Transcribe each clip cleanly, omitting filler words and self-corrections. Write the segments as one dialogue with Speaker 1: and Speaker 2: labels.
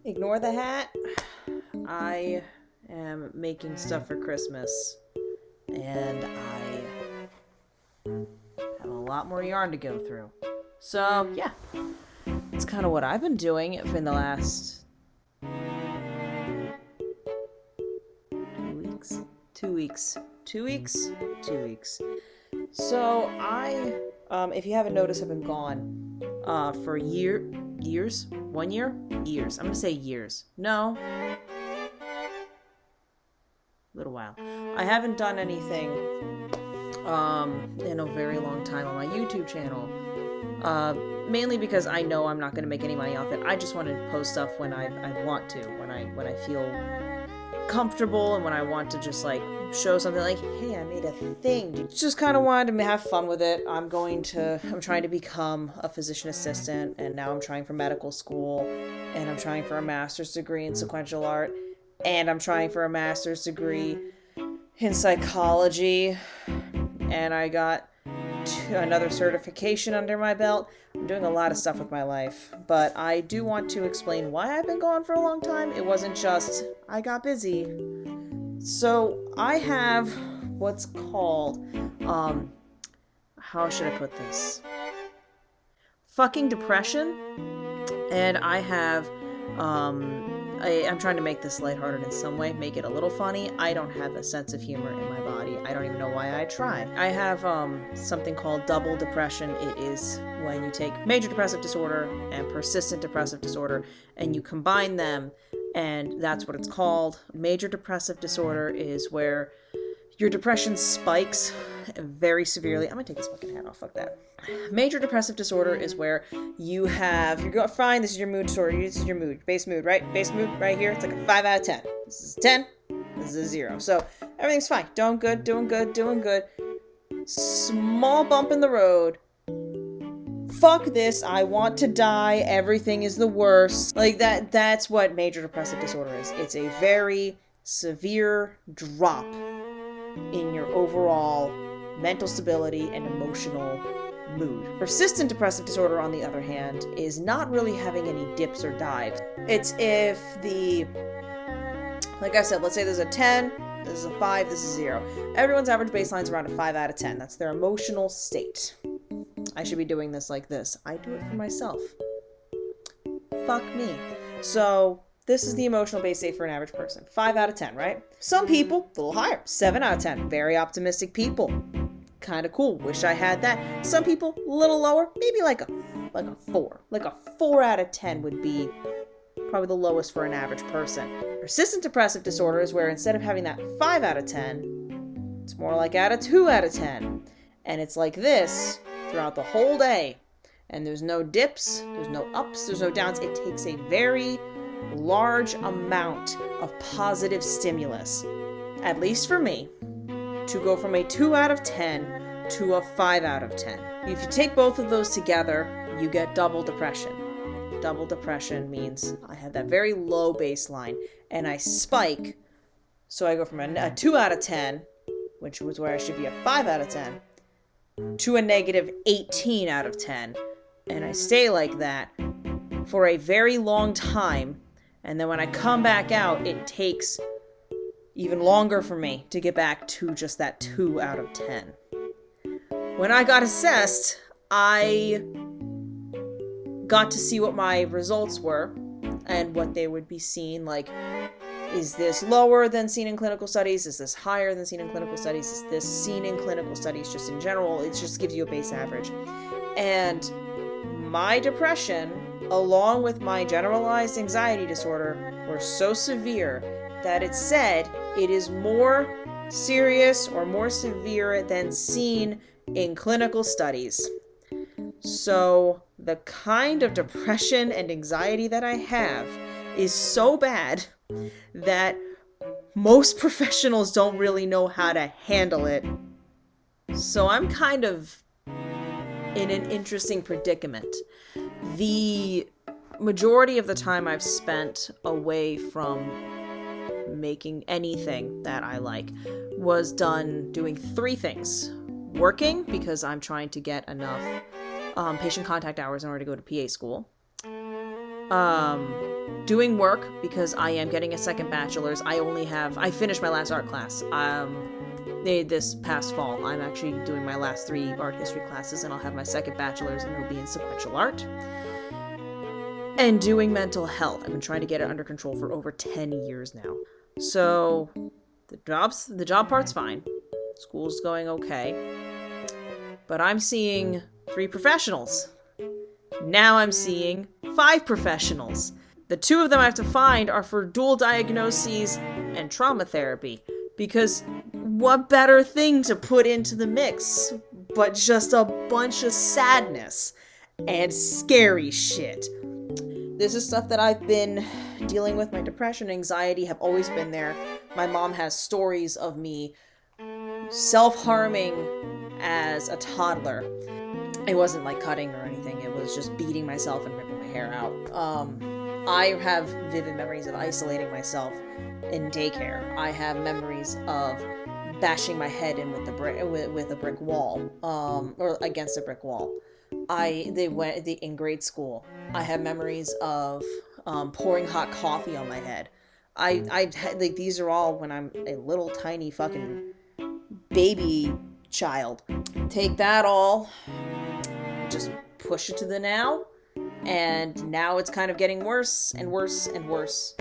Speaker 1: Ignore the hat. I am making stuff for Christmas, and I have a lot more yarn to go through. So, yeah, it's kind of what I've been doing in the last 2 weeks. 2 weeks. 2 weeks? 2 weeks. So, if you haven't noticed, I've been gone for years? 1 year? Years. I'm going to say years. No. Little while. I haven't done anything in a very long time on my YouTube channel. Mainly because I know I'm not going to make any money off it. I just want to post stuff when I want to, when I feel comfortable, and when I want to just like show something like, hey, I made a thing. Just kind of wanted to have fun with it. I'm trying to become a physician assistant, and now I'm trying for medical school, and I'm trying for a master's degree in sequential art, and I'm trying for a master's degree in psychology, and I got another certification under my belt. I'm doing a lot of stuff with my life, but I do want to explain why I've been gone for a long time. It wasn't just I got busy. So I have what's called, how should I put this? Fucking depression. And I have, I'm trying to make this lighthearted in some way, make it a little funny. I don't have a sense of humor in my body. I don't even know why I try. I have something called double depression. It is when you take major depressive disorder and persistent depressive disorder and you combine them, and that's what it's called. Major depressive disorder is where your depression spikes very severely. I'm gonna take this fucking hat off, fuck that. Major depressive disorder is where you're going fine, this is your mood disorder, this is your mood, base mood, right? Base mood right here, it's like a 5 out of 10. This is 10, this is a 0. So everything's fine, doing good. Small bump in the road. Fuck this, I want to die, everything is the worst. Like that's what major depressive disorder is. It's a very severe drop in your overall mental stability and emotional mood. Persistent depressive disorder, on the other hand, is not really having any dips or dives. It's if like I said, let's say there's a 10, this is a 5, this is 0. Everyone's average baseline is around a 5 out of 10. That's their emotional state. I should be doing this like this. I do it for myself. Fuck me. So this is the emotional base state for an average person. 5 out of 10, right? Some people, a little higher. 7 out of 10. Very optimistic people. Kind of cool. Wish I had that. Some people, a little lower. Maybe like a 4. Like a 4 out of 10 would be probably the lowest for an average person. Persistent depressive disorder is where instead of having that 5 out of 10, it's more like at a 2 out of 10. And it's like this throughout the whole day. And there's no dips, there's no ups, there's no downs. It takes a very large amount of positive stimulus, at least for me, to go from a 2 out of 10 to a 5 out of 10. If you take both of those together, you get double depression. Double depression means I have that very low baseline and I spike, so I go from a 2 out of 10, which was where I should be a 5 out of 10, to a negative 18 out of 10, and I stay like that for a very long time. And then when I come back out, it takes even longer for me to get back to just that 2 out of 10. When I got assessed, I got to see what my results were and what they would be seen. Like, is this lower than seen in clinical studies? Is this higher than seen in clinical studies? Is this seen in clinical studies just in general? It just gives you a base average. And my depression, along with my generalized anxiety disorder, were so severe that it said it is more serious or more severe than seen in clinical studies. So the kind of depression and anxiety that I have is so bad that most professionals don't really know how to handle it. So I'm kind of in an interesting predicament. The majority of the time I've spent away from making anything that I like was done doing 3 things. Working, because I'm trying to get enough patient contact hours in order to go to PA school. Doing work because I am getting a second bachelor's. I finished my last art class. This past fall. I'm actually doing my last 3 art history classes, and I'll have my second bachelor's, and it'll be in sequential art. And doing mental health. I've been trying to get it under control for over 10 years now. So the job part's fine. School's going okay. But I'm seeing 3 professionals. Now I'm seeing 5 professionals. The 2 of them I have to find are for dual diagnoses and trauma therapy. Because what better thing to put into the mix but just a bunch of sadness and scary shit. This is stuff that I've been dealing with. My depression, anxiety have always been there. My mom has stories of me self-harming as a toddler. It wasn't like cutting or anything. It was just beating myself and ripping my hair out. I have vivid memories of isolating myself in daycare. I have memories of bashing my head in with a brick wall, or against a brick wall. In grade school. I have memories of pouring hot coffee on my head. Like these are all when I'm a little tiny fucking baby child. Take that all, just push it to the now, and now it's kind of getting worse and worse and worse.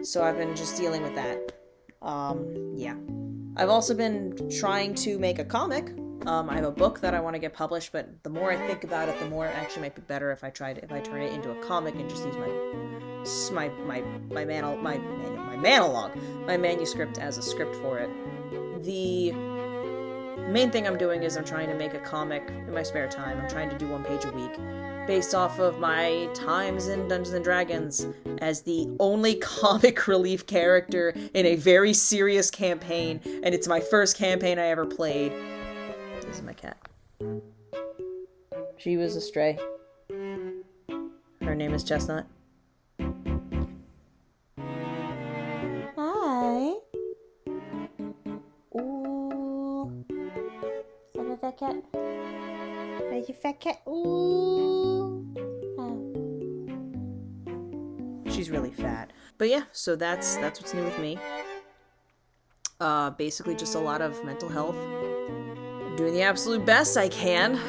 Speaker 1: So I've been just dealing with that. Yeah. I've also been trying to make a comic. I have a book that I want to get published, but the more I think about it, the more it actually might be better if I turn it into a comic and just use my manuscript as a script for it. The main thing I'm doing is I'm trying to make a comic in my spare time. I'm trying to do 1 page a week, based off of my times in Dungeons & Dragons as the only comic relief character in a very serious campaign, and it's my first campaign I ever played. This is my cat. She was a stray. Her name is Chestnut. Hi. Ooh. Is that a fat cat? Are you fat cat? Ooh. Oh. She's really fat. But yeah, so that's what's new with me. Basically just a lot of mental health. Doing the absolute best I can.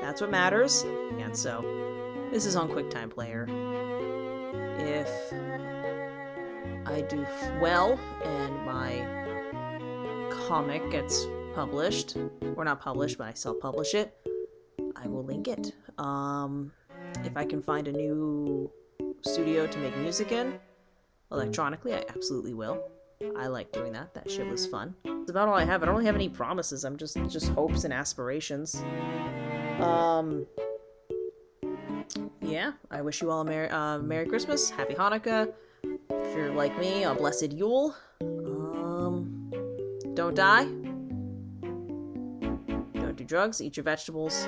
Speaker 1: That's what matters. And so, this is on QuickTime Player. If I do well and my comic gets published, or not published, but I self-publish it, I will link it. If I can find a new studio to make music in, electronically, I absolutely will. I like doing that. That shit was fun. That's about all I have. I don't really have any promises. I'm just hopes and aspirations. Yeah, I wish you all a Merry Christmas, Happy Hanukkah. If you're like me, a blessed Yule. Don't die. Don't do drugs. Eat your vegetables.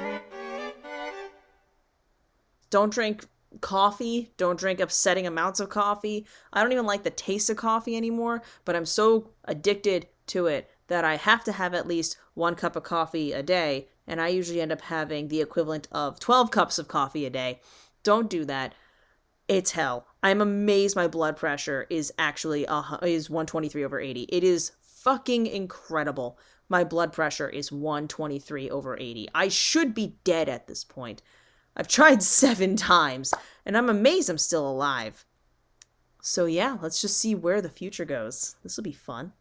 Speaker 1: Don't drink coffee. Don't drink upsetting amounts of coffee. I don't even like the taste of coffee anymore, but I'm so addicted to it that I have to have at least 1 cup of coffee a day, and I usually end up having the equivalent of 12 cups of coffee a day. Don't do that. It's hell. I'm amazed my blood pressure is actually is 123/80. It is fucking incredible. My blood pressure is 123/80. I should be dead at this point. I've tried 7 times, and I'm amazed I'm still alive. So yeah, let's just see where the future goes. This will be fun.